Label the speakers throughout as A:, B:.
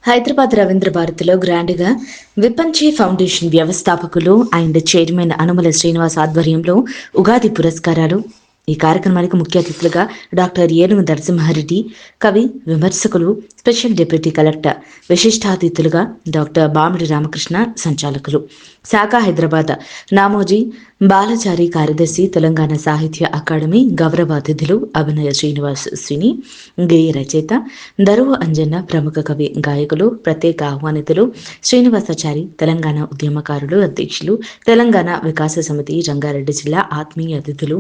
A: హైదరాబాద్ రవీంద్ర భారతిలో గ్రాండ్గా విపంచి ఫౌండేషన్ వ్యవస్థాపకులు అండ్ చైర్మన్ అనుమల శ్రీనివాస్ ఆధ్వర్యంలో ఉగాది పురస్కారాలు. ఈ కార్యక్రమానికి ముఖ్య అతిథులుగా డాక్టర్ ఏనుగు నరసింహారెడ్డి, కవి, విమర్శకులు, స్పెషల్ డిప్యూటీ కలెక్టర్, విశిష్టాతిథులుగా డాక్టర్ బామిడి రామకృష్ణ, సంచాలకులు, శాఖ హైదరాబాద్ నామోజీ బాలచారి కార్యదర్శి, తెలంగాణ సాహిత్య అకాడమీ గౌరవ అతిథులు అభినయ శ్రీనివాస్ శ్రీని, గేయ రచయిత దరువు అంజన్న, ప్రముఖ కవి, గాయకులు, ప్రత్యేక ఆహ్వానితులు శ్రీనివాసాచారి, తెలంగాణ ఉద్యమకారులు, అధ్యక్షులు, తెలంగాణ వికాస సమితి రంగారెడ్డి జిల్లా ఆత్మీయ అతిథులు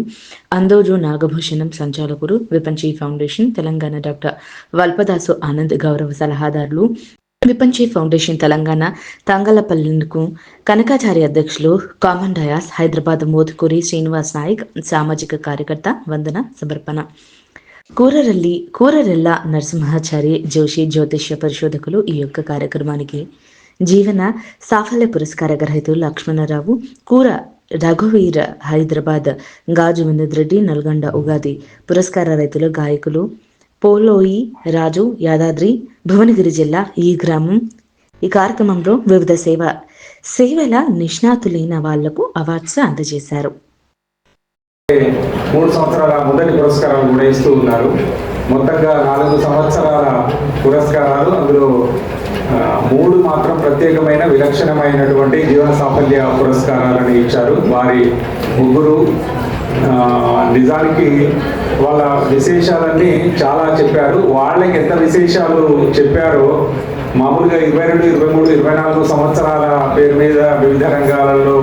A: అందోజు నాగభూషణం, సంచాలకులు విపంచి ఫౌండేషన్ తెలంగాణ డాక్టర్ వల్పదాసు ఆనంద్, గౌరవ సలహాదారులు విపంచి ఫౌండేషన్ తెలంగాణ తంగలపల్లికు కనకాచారి అధ్యక్షులు, కామన్ డయాస్ హైదరాబాద్ మోతుకూరి శ్రీనివాస్ నాయక్, సామాజిక కార్యకర్త, వందన సమర్పణ. కూరరెల్ల నరసింహాచారి జోషి, జ్యోతిష్య పరిశోధకులు ఈ యొక్క కార్యక్రమానికి జీవన సాఫల్య పురస్కార గ్రహీతలు లక్ష్మణరావు, కూర రఘువీర్ హైదరాబాద్, గాజు వినోద్ రెడ్డి నల్గొండ, ఉగాది పురస్కార రైతులు గాయకులు పోలోయి రాజు, యాదాద్రి భువనగిరి జిల్లా ఈ గ్రామం. ఈ కార్యక్రమంలో వివిధ సేవల నిష్ణాతులైన వాళ్లకు అవార్డ్స్ అందజేశారు.
B: 3 సంవత్సరాల మొదటి పురస్కారాలు కూడా ఇస్తూ ఉన్నారు. మొత్తంగా 4 సంవత్సరాల పురస్కారాలు, అందులో 3 మాత్రం ప్రత్యేకమైన విలక్షణమైనటువంటి జీవన సాఫల్య పురస్కారాలను ఇచ్చారు. వారి ముగ్గురు నిజానికి వాళ్ళ విశేషాలన్నీ చాలా చెప్పారు. వాళ్ళకి ఎంత విశేషాలు చెప్పారో మామూలుగా 22, 23, 24 సంవత్సరాల పేరు మీద వివిధ రంగాలలో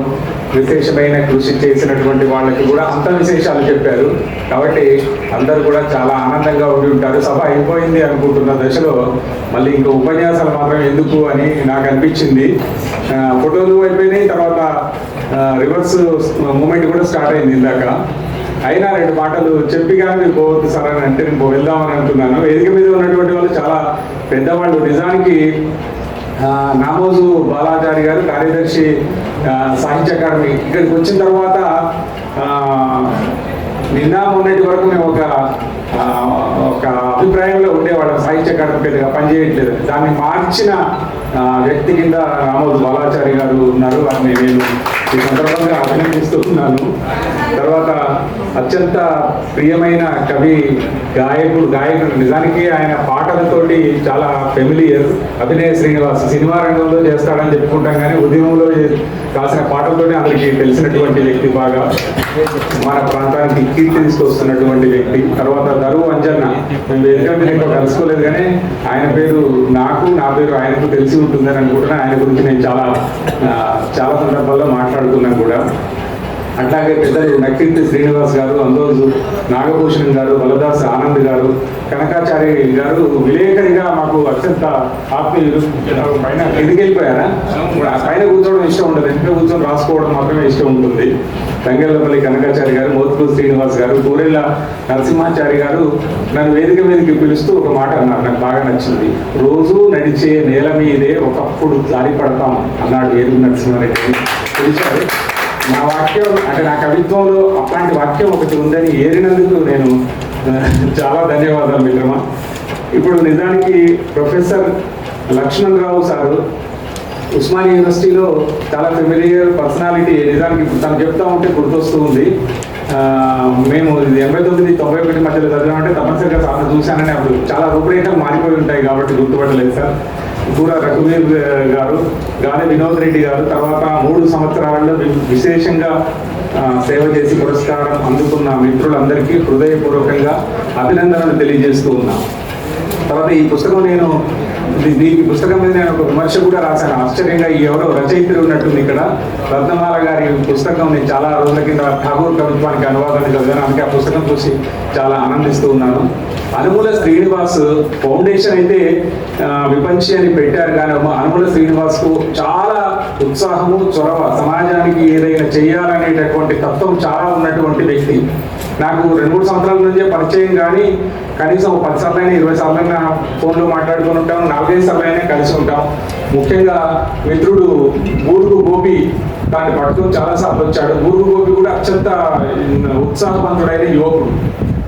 B: విశేషమైన కృషి చేసినటువంటి వాళ్ళకి కూడా అంత విశేషాలు చెప్పారు. కాబట్టి అందరూ కూడా చాలా ఆనందంగా ఉండి ఉంటారు. సభ అయిపోయింది అనుకుంటున్న దశలో మళ్ళీ ఇంకా ఉపన్యాసాలు మాత్రం ఎందుకు అని నాకు అనిపించింది. ఫోటోలు అయిపోయినాయి, తర్వాత రివర్స్ మూమెంట్ కూడా స్టార్ట్ అయింది ఇందాక. అయినా 2 మాటలు చెప్పి కానీ మీరు పోవద్దు సార్ అని అంటే నేను వెళ్దామని అంటున్నాను. వేదిక మీద ఉన్నటువంటి వాళ్ళు చాలా పెద్దవాళ్ళు. నిజానికి నామోజు బాలాచారి గారు కార్యదర్శి సాహిత్య అకాడమీ. ఇక్కడికి వచ్చిన తర్వాత నిన్న మొన్నటి వరకు మేము ఒక అభిప్రాయంలో ఉండేవాళ్ళం, సాహిత్య అకాడమీ పెద్దగా పనిచేయట్లేదు. దాన్ని మార్చిన వ్యక్తి కింద నామోజు బాలాచారి గారు ఉన్నారు. వారిని నేను ఈ సందర్భంగా అభినందిస్తూ ఉన్నాను. తర్వాత అత్యంత ప్రియమైన కవి, గాయకుడు నిజానికి ఆయన పాటలతోటి చాలా ఫెమిలియర్. అభినయ శ్రీనివాస్ సినిమా రంగంలో చేస్తాడని చెప్పుకుంటాం, కానీ ఉద్యమంలో రాసిన పాటలతోనే అందరికీ తెలిసినటువంటి వ్యక్తి, బాగా మన ప్రాంతానికి కీర్తి తీసుకొస్తున్నటువంటి వ్యక్తి. తర్వాత దరువు అంజన్న, మేము వేదిక మీద ఎక్కువ కలుసుకోలేదు, కానీ ఆయన పేరు నాకు, నా పేరు ఆయనకు తెలిసి ఉంటుందని అనుకుంటున్నాను. ఆయన గురించి నేను చాలా సందర్భాల్లో మాట్లాడుతున్నాను కూడా. అట్లాగే పెద్దలు నక్కింటి శ్రీనివాస్ గారు, అందోజు నాగభూషణం గారు, బలదాస్ ఆనంద్ గారు, కనకాచారి గారు విలేకరిగా మాకు అత్యంత ఆత్మీయులు. పైన ఎదికెళ్ళిపోయారా? పైన కూర్చోవడం ఇష్టం ఉండదు, ఎంత కూర్చొని రాసుకోవడం మాత్రమే ఇష్టం ఉంటుంది. తంగెళ్లపల్లి కనకాచారి గారు, మోత్కూరు శ్రీనివాస్ గారు, కూరెళ్ళ నరసింహాచారి గారు నన్ను వేదిక మీదకి పిలుస్తూ ఒక మాట అన్నారు, నాకు బాగా నచ్చింది. రోజు నడిచే నేల మీదే ఒకప్పుడు జారి పడతాం అన్నాడు ఏనుగు నరసింహారెడ్డి. పిలిచారు. నా వాక్యం అంటే నా కవిత్వంలో అట్లాంటి వాక్యం ఒకటి ఉందని ఏరినందుకు నేను చాలా ధన్యవాదాలు మిత్రమా. ఇప్పుడు నిజానికి ప్రొఫెసర్ లక్ష్మణరావు సారు ఉస్మానియా యూనివర్సిటీలో చాలా ఫెమిలియర్ పర్సనాలిటీ. నిజానికి తను చెప్తా ఉంటే గుర్తొస్తూ ఉంది. మేము 89, 91 మధ్యలో చదివామంటే తప్పనిసరిగా సార్లు చూశానని అప్పుడు చాలా రూపురేఖలు మారిపోయి ఉంటాయి కాబట్టి గుర్తుపట్టలేదు సార్. కూడా రఘువీర్ గారు, గాలి వినోద్ రెడ్డి గారు, తర్వాత 3 సంవత్సరాలలో విశేషంగా సేవ చేసి పురస్కారం అందుకున్న మిత్రులందరికీ హృదయపూర్వకంగా అభినందనలు తెలియజేస్తూ ఉన్నాం. తర్వాత ఈ పుస్తకం దీనికి పుస్తకం మీద నేను ఒక విమర్శ కూడా రాశాను. ఆశ్చర్యంగా ఎవరో రచయితలు ఉన్నట్టుంది ఇక్కడ. రత్నమాల గారి పుస్తకం నేను చాలా రోజుల కింద ఠాగూర్ కవిత్వానికి అనువాదాన్ని చదివాను. అందుకే ఆ పుస్తకం చూసి చాలా ఆనందిస్తూ ఉన్నాను. అనుమూల శ్రీనివాస్ ఫౌండేషన్ అయితే విపంచి అని పెట్టారు, కానీ అనుమూల శ్రీనివాస్కు చాలా ఉత్సాహము, చొరవ, సమాజానికి ఏదైనా చేయాలనేటటువంటి తత్వం చాలా ఉన్నటువంటి వ్యక్తి. నాకు 2-3 సంవత్సరాల నుంచే పరిచయం, కానీ కనీసం 10 సార్లైనా 20 సార్లైనా ఫోన్లో మాట్లాడుకుని ఉంటాం, 4-5 సార్లైనా కలిసి ఉంటాం. ముఖ్యంగా మిత్రుడు బూరుగు గోపి దాన్ని పట్టుకుని చాలాసార్లు వచ్చాడు. బూరుగు గోపి కూడా అత్యంత ఉత్సాహవంతుడైన యువకుడు.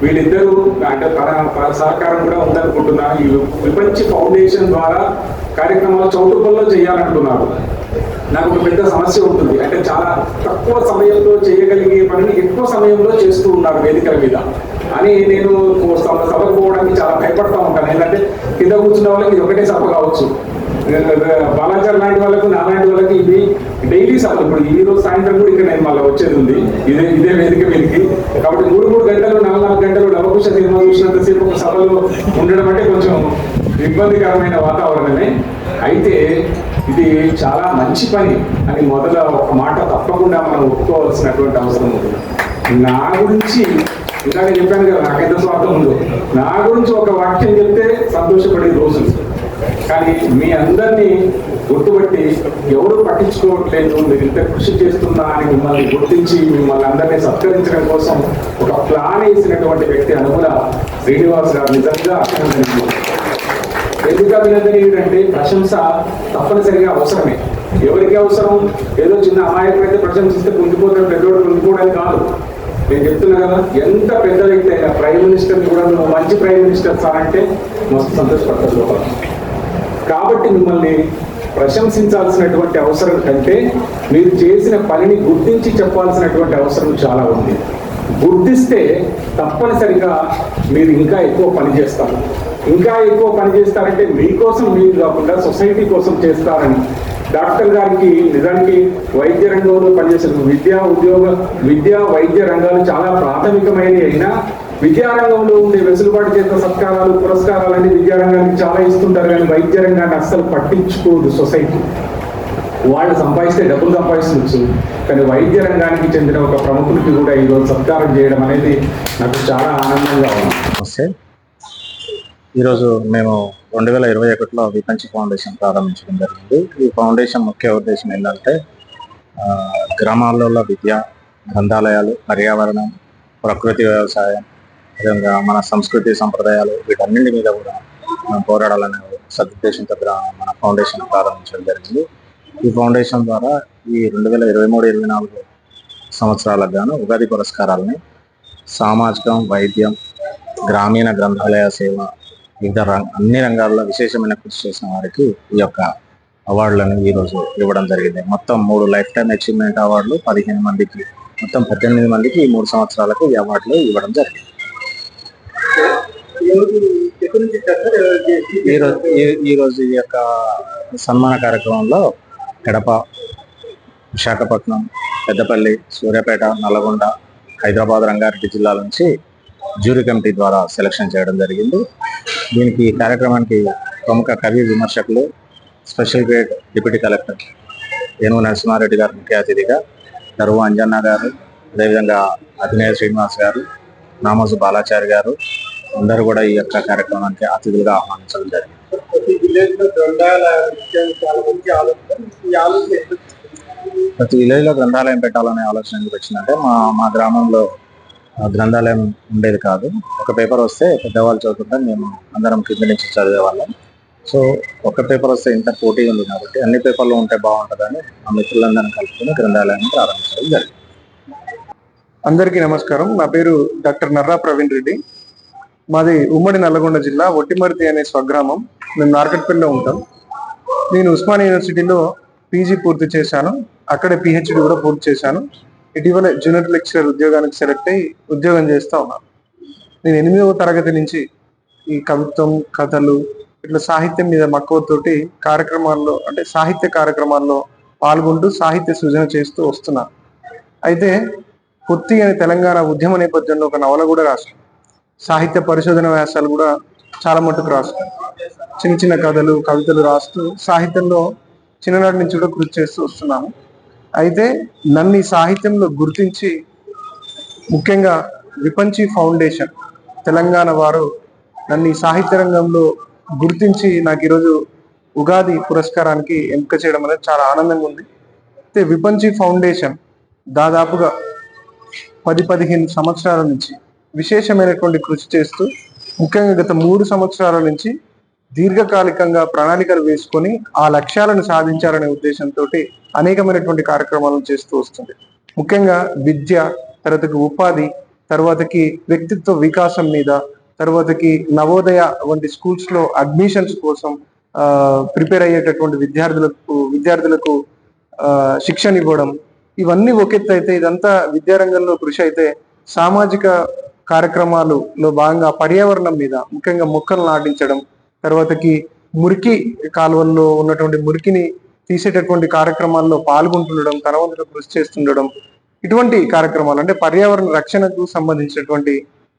B: వీళ్ళిద్దరూ అంటే తన సహకారం కూడా ఉందనుకుంటున్నాను. ఈ విపంచి ఫౌండేషన్ ద్వారా కార్యక్రమాలు చౌటుపల్లో చేయాలనుకున్నారు. నాకు ఒక పెద్ద సమస్య ఉంటుంది, అంటే చాలా తక్కువ సమయంలో చేయగలిగే పనిని ఎక్కువ సమయంలో చేస్తూ ఉన్నారు వేదికల మీద అని నేను సభకు పోవడానికి చాలా భయపడతా ఉంటాను. ఎందుకంటే కింద కూర్చున్న వాళ్ళకి ఇది ఒకటే సభ కావచ్చు, బాలాచార్ లాంటి వాళ్ళకు నాలాంటి వాళ్ళకి ఇది డైలీ సభ. ఇప్పుడు ఈ రోజు సాయంత్రం కూడా ఇక్కడ నేను మళ్ళీ వచ్చేది ఉంది ఇదే వేదిక మీదకి. కాబట్టి 3 గంటలు 4 గంటలు లవకుశ సినిమా చూసినంతసేపు ఒక సభలో ఉండడం అంటే కొంచెం ఇబ్బందికరమైన వాతావరణమే. అయితే ఇది చాలా మంచి పని అని మొదల ఒక మాట తప్పకుండా మనం ఒప్పుకోవాల్సినటువంటి అవసరం ఉంది. నా గురించి ఇందాక చెప్పాను కదా, నాకెంత స్వార్థం ఉందో. నా గురించి ఒక వాక్యం చెప్తే సంతోషపడే రోజులు, కానీ మీ అందరినీ గుర్తుపట్టి ఎవరు పట్టించుకోవట్లేదు, మీరు ఇంత కృషి చేస్తున్నా అని మిమ్మల్ని గుర్తించి మిమ్మల్ని అందరినీ సత్కరించడం కోసం ఒక ప్లాన్ వేసినటువంటి వ్యక్తి అనుమల శ్రీనివాస్ గారు నిజంగా అభినందనీయులు. ఎందుకు అభినందనీయుడు అంటే ప్రశంస తప్పనిసరిగా అవసరమే. ఎవరికి అవసరం? ఏదో చిన్న అమాయకుడైతే ప్రశంసిస్తే పొందిపోతాడు, పెద్దోడు పొందిపోవడానికి కాదు. నేను చెప్తున్నా కదా, ఎంత పెద్ద వ్యక్తి అయినా ప్రైమ్ మినిస్టర్ని కూడా నువ్వు మంచి ప్రైమ్ మినిస్టర్ సార్ అంటే మస్తు సంతోషపడతారు లోపల. కాబట్టి మిమ్మల్ని ప్రశంసించాల్సినటువంటి అవసరం కంటే మీరు చేసిన పనిని గుర్తించి చెప్పాల్సినటువంటి అవసరం చాలా ఉంది. గుర్తిస్తే తప్పనిసరిగా మీరు ఇంకా ఎక్కువ పని చేస్తారు. ఇంకా ఎక్కువ పని చేస్తారంటే మీకోసం మీరు కాకుండా సొసైటీ కోసం చేస్తారని. డాక్టర్ గారికి నిజానికి వైద్య రంగంలో పనిచేసిన విద్యా వైద్య రంగాలు చాలా ప్రాథమికమైనవి అయినా విద్యారంగంలో ఉండే వెసులుబాటు చేత సత్కారాలు పురస్కారాలన్నీ విద్యారంగానికి చాలా ఇస్తుంటారు, కానీ వైద్య రంగాన్ని అస్సలు పట్టించుకోదు సొసైటీ. వాళ్ళు సంపాదిస్తే డబ్బులు సంపాదించవచ్చు, కానీ వైద్య రంగానికి చెందిన ఒక ప్రముఖుడికి కూడా ఈరోజు సత్కారం చేయడం అనేది నాకు చాలా ఆనందంగా ఉంది.
C: ఈరోజు మేము 2021లో విపంచి ఫౌండేషన్ ప్రారంభించడం జరిగింది. ఈ ఫౌండేషన్ ముఖ్య ఉద్దేశం ఏంటంటే గ్రామాలలో విద్య, గ్రంథాలయాలు, పర్యావరణం, ప్రకృతి వ్యవసాయం, విధంగా మన సంస్కృతి సంప్రదాయాలు వీటన్నింటి మీద కూడా మనం పోరాడాలనే సదుద్దేశంతో మన ఫౌండేషన్ ప్రారంభించడం జరిగింది. ఈ ఫౌండేషన్ ద్వారా ఈ 2023-24 సంవత్సరాలకు గాను ఉగాది పురస్కారాలని సామాజికం, వైద్యం, గ్రామీణ గ్రంథాలయ సేవ, వివిధ అన్ని రంగాల్లో విశేషమైన కృషి చేసిన వారికి ఈ యొక్క అవార్డులను ఈరోజు ఇవ్వడం జరిగింది. మొత్తం 3 లైఫ్ టైమ్ అచీవ్మెంట్ అవార్డులు 15 మందికి, మొత్తం 18 మందికి ఈ 3 సంవత్సరాలకు ఈ అవార్డులు ఇవ్వడం జరిగింది. ఈరోజు ఈ యొక్క సన్మాన కార్యక్రమంలో కడప, విశాఖపట్నం, పెద్దపల్లి, సూర్యాపేట, నల్గొండ, హైదరాబాద్, రంగారెడ్డి జిల్లాల నుంచి జ్యూరీ కమిటీ ద్వారా సెలక్షన్ చేయడం జరిగింది. దీనికి కార్యక్రమానికి ప్రముఖ కవి విమర్శకులు, స్పెషల్ గ్రేడ్ డిప్యూటీ కలెక్టర్ ఏనుగు నరసింహారెడ్డి గారు ముఖ్య అతిథిగా, దరువు అంజన్న గారు, అదేవిధంగా అభినయ శ్రీనివాస్ గారు, నామోజు బాలాచారి గారు అందరూ కూడా ఈ యొక్క కార్యక్రమానికి అతిథులుగా ఆహ్వానించడం జరిగింది. ప్రతి విలేజ్ లో గ్రంథాలయం పెట్టాలనే ఆలోచన ఎందుకు వచ్చిందంటే మా గ్రామంలో గ్రంథాలయం ఉండేది కాదు. ఒక పేపర్ వస్తే పెద్దవాళ్ళు చదువుతుంటే మేము అందరం కింద నుంచి చదివేవాళ్ళం. సో ఒక పేపర్ వస్తే ఇంత పోటీ ఉంది కాబట్టి అన్ని పేపర్లు ఉంటే బాగుంటుందని మా మిత్రులందరినీ కలుపుకొని గ్రంథాలయాన్ని ప్రారంభించడం జరిగింది.
D: అందరికీ నమస్కారం. నా పేరు డాక్టర్ నర్రా ప్రవీణ్ రెడ్డి. మాది ఉమ్మడి నల్లగొండ జిల్లా ఒట్టిమర్తి అనే స్వగ్రామం. మేము నార్కట్పల్లిలో ఉంటాం. నేను ఉస్మానియా యూనివర్సిటీలో పీజీ పూర్తి చేశాను, అక్కడే పిహెచ్డి కూడా పూర్తి చేశాను. ఇటీవల జూనియర్ లెక్చరర్ ఉద్యోగానికి సెలెక్ట్ అయ్యి ఉద్యోగం చేస్తూ ఉన్నాను. నేను 8వ తరగతి నుంచి ఈ కవిత్వం, కథలు, ఇట్లా సాహిత్యం మీద మక్కువతోటి కార్యక్రమాల్లో, అంటే సాహిత్య కార్యక్రమాల్లో పాల్గొంటూ సాహిత్య సృజన చేస్తూ వస్తున్నాను. అయితే పొత్తి అనే తెలంగాణ ఉద్యమ నేపథ్యంలో ఒక నవల కూడా రాశాను. సాహిత్య పరిశోధన వ్యాసాలు కూడా చాలా మట్టుకు రాస్తాను. చిన్న చిన్న కథలు, కవితలు రాస్తూ సాహిత్యంలో చిన్ననాటి నుంచి కూడా కృషి చేస్తూ వస్తున్నాను. అయితే నన్ను ఈ సాహిత్యంలో గుర్తించి, ముఖ్యంగా విపంచి ఫౌండేషన్ తెలంగాణ వారు నన్ను ఈ సాహిత్య రంగంలో గుర్తించి నాకు ఈరోజు ఉగాది పురస్కారానికి ఎంపిక చేయడం అనేది చాలా ఆనందంగా ఉంది. అయితే విపంచి ఫౌండేషన్ దాదాపుగా 10-15 సంవత్సరాల నుంచి విశేషమైనటువంటి కృషి చేస్తూ, ముఖ్యంగా గత 3 సంవత్సరాల నుంచి దీర్ఘకాలికంగా ప్రణాళికలు వేసుకొని ఆ లక్ష్యాలను సాధించాలనే ఉద్దేశంతో అనేకమైనటువంటి కార్యక్రమాలను చేస్తూ వస్తుంది. ముఖ్యంగా విద్య, తర్వాతకి ఉపాధి, తర్వాతకి వ్యక్తిత్వ వికాసం మీద, తర్వాతకి నవోదయ వంటి స్కూల్స్ లో అడ్మిషన్స్ కోసం ప్రిపేర్ అయ్యేటటువంటి విద్యార్థులకు శిక్షణ ఇవ్వడం, ఇవన్నీ ఒక ఎత్తు అయితే, ఇదంతా విద్యారంగంలో కృషి అయితే, సామాజిక కార్యక్రమాలలో భాగంగా పర్యావరణం మీద, ముఖ్యంగా మొక్కలు నాటించడం, తర్వాతకి మురికి కాలువల్లో ఉన్నటువంటి మురికిని తీసేటటువంటి కార్యక్రమాల్లో పాల్గొంటుండడం, తన వంతుగా కృషి చేస్తుండడం, ఇటువంటి కార్యక్రమాలు అంటే పర్యావరణ రక్షణకు సంబంధించినటువంటి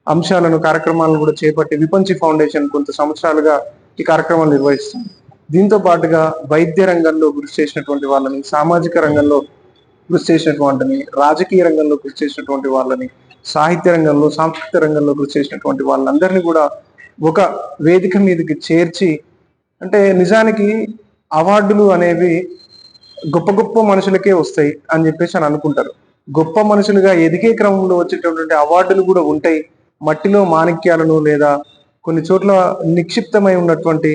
D: అంశాలను, కార్యక్రమాలను కూడా చేపట్టి విపంచి ఫౌండేషన్ కొంత సంవత్సరాలుగా ఈ కార్యక్రమాలు నిర్వహిస్తుంది. దీంతో పాటుగా వైద్య రంగంలో కృషి చేసినటువంటి వాళ్ళని, సామాజిక రంగంలో కృషి చేసినటువంటి, రాజకీయ రంగంలో కృషి చేసినటువంటి వాళ్ళని, సాహిత్య రంగంలో, సాంస్కృతిక రంగంలో కృషి చేసినటువంటి వాళ్ళందరినీ కూడా ఒక వేదిక మీదకి చేర్చి, అంటే నిజానికి అవార్డులు అనేవి గొప్ప గొప్ప మనుషులకే వస్తాయి అని చెప్పేసి అని అనుకుంటారు. గొప్ప మనుషులుగా ఎదిగే క్రమంలో వచ్చేటటువంటి అవార్డులు కూడా ఉంటాయి. మట్టిలో మాణిక్యాలను లేదా కొన్ని చోట్ల నిక్షిప్తమై ఉన్నటువంటి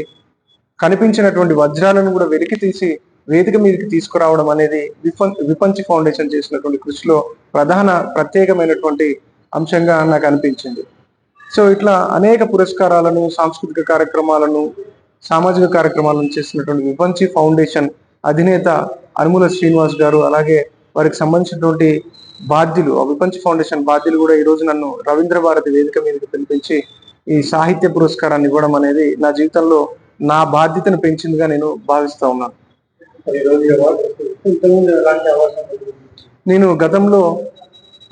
D: కనిపించినటువంటి వజ్రాలను కూడా వెలికి తీసి వేదిక మీదకి తీసుకురావడం అనేది విపంచి ఫౌండేషన్ చేసినటువంటి కృషిలో ప్రత్యేకమైనటువంటి అంశంగా నాకు అనిపించింది. సో ఇట్లా అనేక పురస్కారాలను, సాంస్కృతిక కార్యక్రమాలను, సామాజిక కార్యక్రమాలను చేసినటువంటి విపంచి ఫౌండేషన్ అధినేత అనుముల శ్రీనివాస్ గారు, అలాగే వారికి సంబంధించినటువంటి బాధ్యులు, ఆ విపంచి ఫౌండేషన్ బాధ్యులు కూడా ఈ రోజు నన్ను రవీంద్ర భారతి వేదిక మీదకి పిలిపించి ఈ సాహిత్య పురస్కారాన్ని ఇవ్వడం అనేది నా జీవితంలో నా బాధ్యతను పెంచిందిగా నేను భావిస్తా ఉన్నాను. నేను గతంలో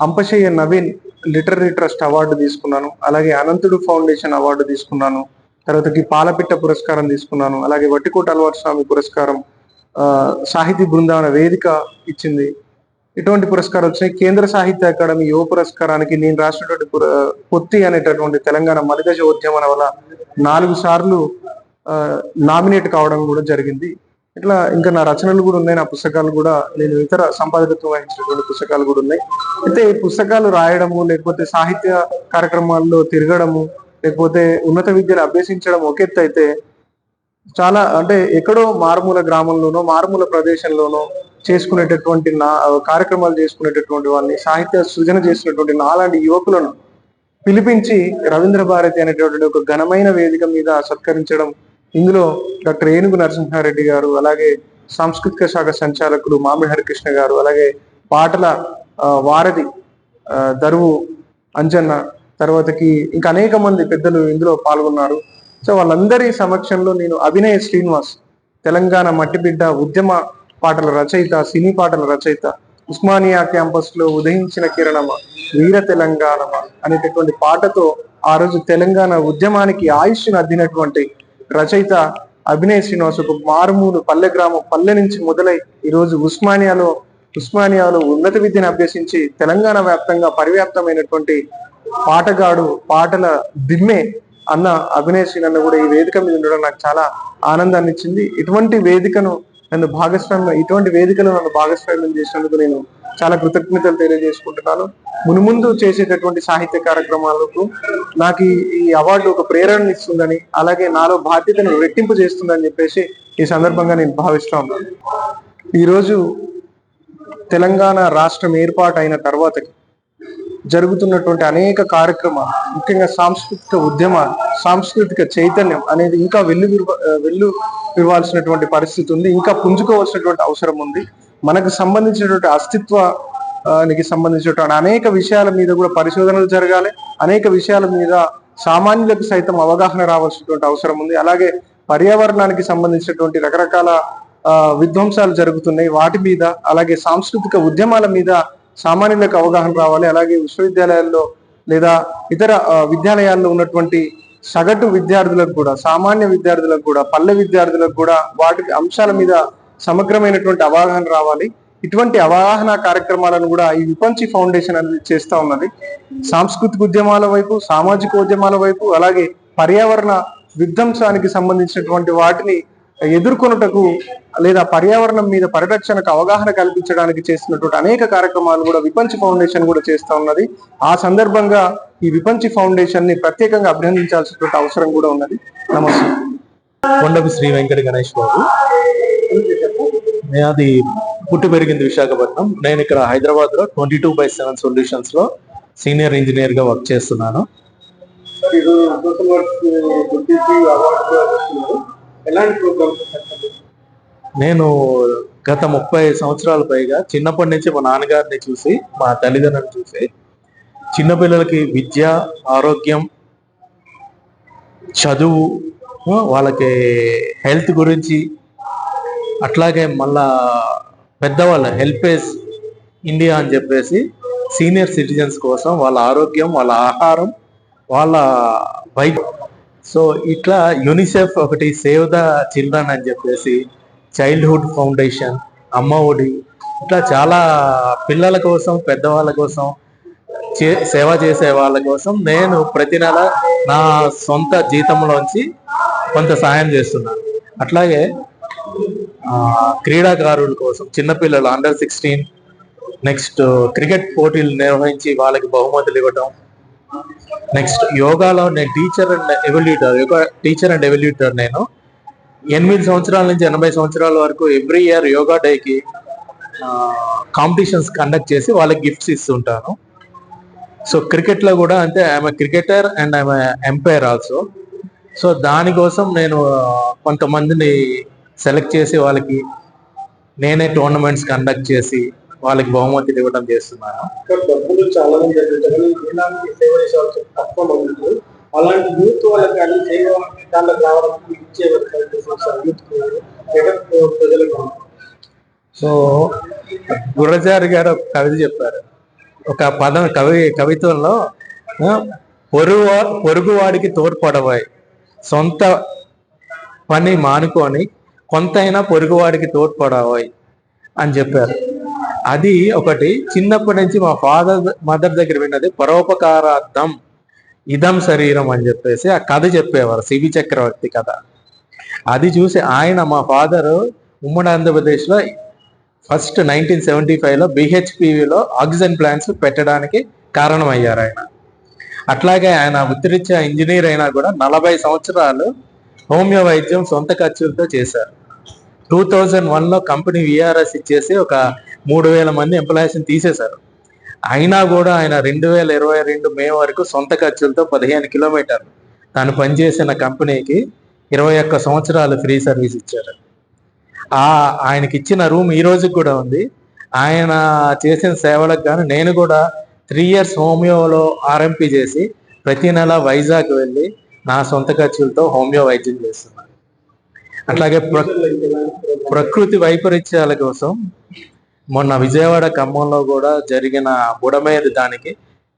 D: Ampasayya Naveen literary trust award తీసుకున్నాను, అలాగే అనంతుడు ఫౌండేషన్ అవార్డు తీసుకున్నాను, తర్వాతకి పాలపిట్ట పురస్కారం తీసుకున్నాను, అలాగే వట్టికోట అల్వార్ స్వామి పురస్కారం సాహితీ బృందావన వేదిక ఇచ్చింది. ఇటువంటి పురస్కారాలు వచ్చినాయి. కేంద్ర సాహిత్య అకాడమీ యువ పురస్కారానికి నేను రాసినటువంటి పొత్తి అనేటటువంటి తెలంగాణ మలిదశ ఉద్యమం వల్ల 4 సార్లు నామినేట్ కావడం కూడా జరిగింది. ఇట్లా ఇంకా నా రచనలు కూడా ఉన్నాయి, నా పుస్తకాలు కూడా, నేను ఇతర సంపాదకత్వం వహించినటువంటి పుస్తకాలు కూడా ఉన్నాయి. అయితే ఈ పుస్తకాలు రాయడము, లేకపోతే సాహిత్య కార్యక్రమాల్లో తిరగడము, లేకపోతే ఉన్నత విద్యను అభ్యసించడం ఒక ఎత్తు అయితే, చాలా అంటే ఎక్కడో మారుమూల గ్రామంలోనో మారుమూల ప్రదేశంలోనో చేసుకునేటటువంటి కార్యక్రమాలు చేసుకునేటటువంటి వాళ్ళని, సాహిత్య సృజన చేసినటువంటి నాలాంటి యువకులను పిలిపించి రవీంద్ర భారతి అనేటటువంటి ఒక ఘనమైన వేదిక మీద సత్కరించడం, ఇందులో డాక్టర్ ఏనుగు నరసింహారెడ్డి గారు, అలాగే సాంస్కృతిక శాఖ సంచాలకులు మామిడి హరికృష్ణ గారు, అలాగే పాటల వారధి దరువు అంజన్న, తర్వాతకి ఇంకా అనేక మంది పెద్దలు ఇందులో పాల్గొన్నారు. సో వాళ్ళందరి సమక్షంలో నేను అభినయ శ్రీనివాస్, తెలంగాణ మట్టిబిడ్డ, ఉద్యమ పాటల రచయిత, సినీ పాటల రచయిత, ఉస్మానియా క్యాంపస్ లో ఉదయించిన కిరణమ, వీర తెలంగాణమ అనేటటువంటి పాటతో ఆ రోజు తెలంగాణ ఉద్యమానికి ఆయుష్ను అద్దినటువంటి రచయిత అభినయ శ్రీనివాస్ ఒక మారుమూలు పల్లె గ్రామం, పల్లె నుంచి మొదలై ఈరోజు ఉస్మానియాలో ఉన్నత విద్యను అభ్యసించి తెలంగాణ వ్యాప్తంగా పరివ్యాప్తమైనటువంటి పాటగాడు, పాటల దిమ్మే అన్న అభినయ శ్రీనన్న కూడా ఈ వేదిక మీద ఉండడం నాకు చాలా ఆనందాన్ని ఇచ్చింది. ఇటువంటి వేదికలో నన్ను భాగస్వామ్యం చేసినందుకు నేను చాలా కృతజ్ఞతలు తెలియజేసుకుంటున్నాను. మునుముందు చేసేటటువంటి సాహిత్య కార్యక్రమాలకు నాకు ఈ అవార్డు ఒక ప్రేరణ ఇస్తుందని, అలాగే నాలో బాధ్యతను రెట్టింపు చేస్తుందని చెప్పేసి ఈ సందర్భంగా నేను భావిస్తా ఉన్నాను. ఈరోజు తెలంగాణ రాష్ట్రం ఏర్పాటు అయిన తర్వాతకి జరుగుతున్నటువంటి అనేక కార్యక్రమాలు, ముఖ్యంగా సాంస్కృతిక ఉద్యమాలు, సాంస్కృతిక చైతన్యం అనేది ఇంకా విరవాల్సినటువంటి పరిస్థితి ఉంది, ఇంకా పుంజుకోవాల్సినటువంటి అవసరం ఉంది. మనకు సంబంధించినటువంటి అస్తిత్వానికి సంబంధించినటువంటి అనేక విషయాల మీద కూడా పరిశోధనలు జరగాలి, అనేక విషయాల మీద సామాన్యులకు సైతం అవగాహన రావాల్సినటువంటి అవసరం ఉంది. అలాగే పర్యావరణానికి సంబంధించినటువంటి రకరకాల విధ్వంసాలు జరుగుతున్నాయి, వాటి మీద, అలాగే సాంస్కృతిక ఉద్యమాల మీద సామాన్యులకు అవగాహన రావాలి. అలాగే విశ్వవిద్యాలయాల్లో లేదా ఇతర విద్యాలయాల్లో ఉన్నటువంటి సగటు విద్యార్థులకు కూడా, సామాన్య విద్యార్థులకు కూడా, పల్లె విద్యార్థులకు కూడా వాటి అంశాల మీద సమగ్రమైనటువంటి అవగాహన రావాలి. ఇటువంటి అవగాహన కార్యక్రమాలను కూడా ఈ విపంచి ఫౌండేషన్ అనేది చేస్తా ఉన్నది. సాంస్కృతిక ఉద్యమాల వైపు, సామాజిక ఉద్యమాల వైపు, అలాగే పర్యావరణ విధ్వంసానికి సంబంధించినటువంటి వాటిని ఎదుర్కొనుటకు లేదా పర్యావరణం మీద పరిరక్షణకు అవగాహన కల్పించడానికి చేస్తున్నటువంటి అనేక కార్యక్రమాలు కూడా విపంచి ఫౌండేషన్ కూడా చేస్తూ ఉన్నది. ఆ సందర్భంగా ఈ విపంచి ఫౌండేషన్ ని ప్రత్యేకంగా అభినందించాల్సినటువంటి అవసరం కూడా ఉన్నది. నమస్తే.
E: కొండపి శ్రీ వెంకట గణేష్ బాబు. అది పుట్టి పెరిగింది విశాఖపట్నం. నేను ఇక్కడ హైదరాబాద్ లో 22/7 సొల్యూషన్స్ లో సీనియర్ ఇంజనీర్ గా వర్క్ చేస్తున్నాను. నేను గత 30 సంవత్సరాల పైగా చిన్నప్పటి నుంచి మా నాన్నగారిని చూసి, మా తల్లిదండ్రులను చూసి చిన్నపిల్లలకి విద్య, ఆరోగ్యం, చదువు, వాళ్ళకి హెల్త్ గురించి, అట్లాగే మళ్ళా పెద్దవాళ్ళ హెల్పేజ్ ఇండియా అని చెప్పేసి సీనియర్ సిటిజన్స్ కోసం వాళ్ళ ఆరోగ్యం, వాళ్ళ ఆహారం, వాళ్ళ వైద్యం. సో ఇట్లా యూనిసెఫ్ ఒకటి, సేవ్ ద చిల్డ్రన్ అని చెప్పేసి, చైల్డ్హుడ్ ఫౌండేషన్, అమ్మ ఒడి, ఇట్లా చాలా పిల్లల కోసం, పెద్దవాళ్ళ కోసం, సేవ చేసే వాళ్ళ కోసం నేను ప్రతి నెల నా సొంత జీతంలోంచి కొంత సాయం చేస్తున్నాను. అట్లాగే క్రీడాకారుల కోసం, చిన్నపిల్లలు అండర్-16, నెక్స్ట్ క్రికెట్ పోటీలు నిర్వహించి వాళ్ళకి బహుమతులు ఇవ్వటం. నెక్స్ట్ యోగాలో నేను టీచర్ అండ్ ఎవల్యూటర్. నేను 8 సంవత్సరాల నుంచి 80 సంవత్సరాల వరకు ఎవ్రీ ఇయర్ యోగా డేకి కాంపిటీషన్స్ కండక్ట్ చేసి వాళ్ళకి గిఫ్ట్స్ ఇస్తుంటాను. సో క్రికెట్ లో కూడా అంతే, I'm cricketer and I'm umpire also. So దానికోసం నేను కొంతమందిని సెలెక్ట్ చేసి వాళ్ళకి నేనే టోర్నమెంట్స్ కండక్ట్ చేసి వాళ్ళకి బహుమతులు ఇవ్వడం చేస్తున్నాను.
D: డబ్బులు చాలా మంది సేవ చేసే అలాంటి యూత్ వాళ్ళకి కానీ సేవ దాంట్లోకి రావడానికి ఇచ్చే ప్రజలకు.
E: సో గురజారి గారు ఒక కవిత చెప్పారు. ఒక పదం కవిత్వంలో పొరుగువాడికి తోడ్పడవాయి, సొంత పని మానుకొని కొంతైనా పొరుగువాడికి తోడ్పడవాయి అని చెప్పారు. అది ఒకటి చిన్నప్పటి నుంచి మా మదర్ దగ్గర విన్నది. పరోపకారార్థం ఇదం శరీరం అని చెప్పేసి ఆ కథ చెప్పేవారు, సివి చక్రవర్తి కథ. అది చూసి ఆయన, మా ఫాదర్ ఉమ్మడి ఆంధ్రప్రదేశ్ లో ఫస్ట్ 1975లో BHPVలో ఆక్సిజన్ ప్లాంట్స్ పెట్టడానికి కారణమయ్యారు ఆయన. అట్లాగే ఆయన వృత్తిరీత్యా ఇంజనీర్ అయినా కూడా 40 సంవత్సరాలు హోమియో వైద్యం సొంత ఖర్చులతో చేశారు. 2001లో కంపెనీ VRS ఇచ్చేసి ఒక 3000 మంది ఎంప్లాయీస్ని తీసేశారు. అయినా కూడా ఆయన 2022 మే వరకు సొంత ఖర్చులతో 15 కిలోమీటర్లు తాను పనిచేసిన కంపెనీకి 21 సంవత్సరాలు ఫ్రీ సర్వీస్ ఇచ్చారు. ఆయనకి ఇచ్చిన రూమ్ ఈ రోజుకి కూడా ఉంది. ఆయన చేసిన సేవలకు గాను నేను కూడా 3 years హోమియోలో RMP చేసి ప్రతి నెల వైజాగ్ వెళ్ళి నా సొంత ఖర్చులతో హోమియో వైద్యం చేస్తున్నాను. అట్లాగే ప్రకృతి వైపరీత్యాల కోసం మొన్న విజయవాడ, ఖమ్మంలో కూడా జరిగిన బుడమేరు దానికి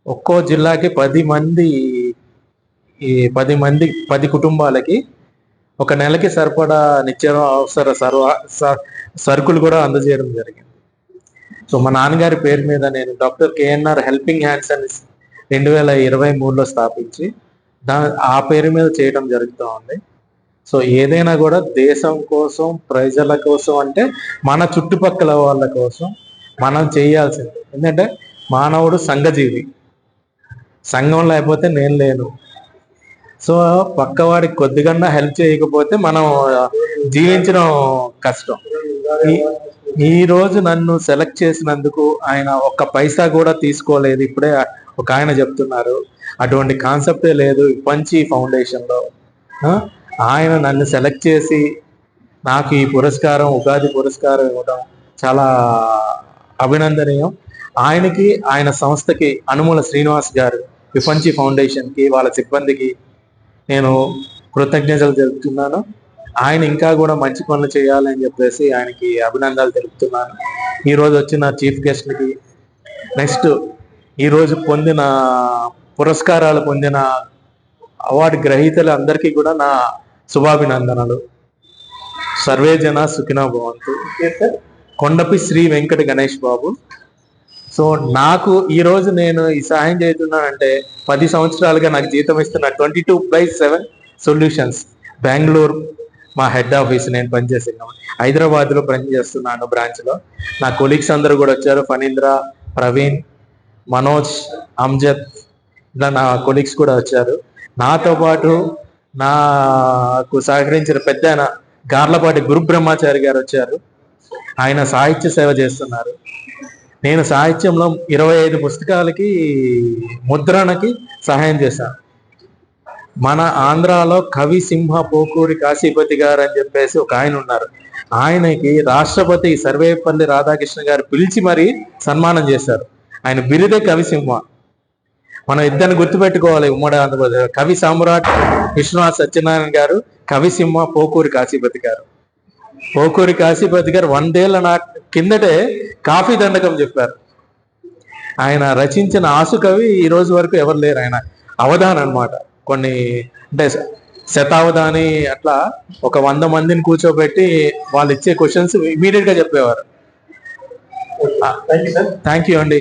E: ఒక్కో జిల్లాకి 10 కుటుంబాలకి ఒక నెలకి సరిపడా నిత్యావసర సరుకులు కూడా అందజేయడం జరిగింది. సో మా నాన్నగారి పేరు మీద నేను డాక్టర్ KNR హెల్పింగ్ హ్యాండ్స్ అని 2023లో స్థాపించి ఆ పేరు మీద చేయడం జరుగుతూ ఉంది. సో ఏదైనా కూడా దేశం కోసం, ప్రజల కోసం, అంటే మన చుట్టుపక్కల వాళ్ళ కోసం మనం చేయాల్సింది. ఎందుకంటే మానవుడు సంఘజీవి, సంఘం లేకపోతే నేను లేను. సో పక్కవాడికి కొద్దిగా హెల్ప్ చేయకపోతే మనం జీవించడం కష్టం. ఈ రోజు నన్ను సెలెక్ట్ చేసినందుకు ఆయన ఒక్క పైసా కూడా తీసుకోలేదు. ఇప్పుడే ఒక ఆయన చెప్తున్నారు, అటువంటి కాన్సెప్టే లేదు విపంచి ఫౌండేషన్లో. ఆయన నన్ను సెలెక్ట్ చేసి నాకు ఈ పురస్కారం, ఉగాది పురస్కారం ఇవ్వడం చాలా అభినందనీయం. ఆయనకి, ఆయన సంస్థకి, అనుమూల శ్రీనివాస్ గారు, విపంచి ఫౌండేషన్కి, వాళ్ళ సిబ్బందికి నేను కృతజ్ఞతలు తెలుపుతున్నాను. ఆయన ఇంకా కూడా మంచి పనులు చేయాలని చెప్పేసి ఆయనకి అభినందనలు తెలుపుతున్నాను. ఈరోజు వచ్చిన చీఫ్ గెస్ట్లకి, నెక్స్ట్ ఈరోజు పొందిన పురస్కారాలు పొందిన అవార్డు గ్రహీతలు అందరికీ కూడా నా శుభాభినందనలు. సర్వే జన సుఖినో భవంతు. కొండపి శ్రీ వెంకట గణేష్ బాబు. సో నాకు ఈరోజు నేను ఈ సహాయం చేస్తున్నానంటే 10 సంవత్సరాలుగా నాకు జీతం ఇస్తున్న 22/7 సొల్యూషన్స్ బెంగళూరు, మా హెడ్ ఆఫీస్ నేను పనిచేసే హైదరాబాద్లో పనిచేస్తున్నాను బ్రాంచ్లో. నా కొలీగ్స్ అందరూ కూడా వచ్చారు. ఫణీంద్ర, ప్రవీణ్, మనోజ్, అమ్జద్, ఇలా నా కొలీగ్స్ కూడా వచ్చారు. నాతో పాటు నాకు సహకరించిన పెద్ద ఆయన గార్లపాటి గురు బ్రహ్మచారి గారు వచ్చారు. ఆయన సాహిత్య సేవ చేస్తున్నారు. నేను సాహిత్యంలో 25 పుస్తకాలకి ముద్రణకి సహాయం చేశాను. మన ఆంధ్రాలో కవి సింహ పోకూరి కాశీపతి గారు అని చెప్పేసి ఒక ఆయన ఉన్నారు. ఆయనకి రాష్ట్రపతి సర్వేపల్లి రాధాకృష్ణ గారు పిలిచి మరీ సన్మానం చేశారు. ఆయన బిరుదే కవి సింహ. మనం ఇద్దరిని గుర్తుపెట్టుకోవాలి. ఉమ్మడి ఆంధ్రప్రదేశ్ కవి సామ్రాట్ విశ్వనాథ్ సత్యనారాయణ గారు, కవి సింహ పోకూరి కాశీపతి గారు. పోకూరి కాశీపతి గారు 100 ఏళ్ల కిందటే కాఫీ దండకం చెప్పారు. ఆయన రచించిన ఆసు కవి ఈ రోజు వరకు ఎవరు లేరు. ఆయన అవధాన్ అన్నమాట. కొన్ని అంటే శతావధాని అట్లా ఒక 100 మందిని కూర్చోబెట్టి వాళ్ళు ఇచ్చే క్వశ్చన్స్ ఇమీడియట్ గా చెప్పేవారు. థ్యాంక్ యూ అండి.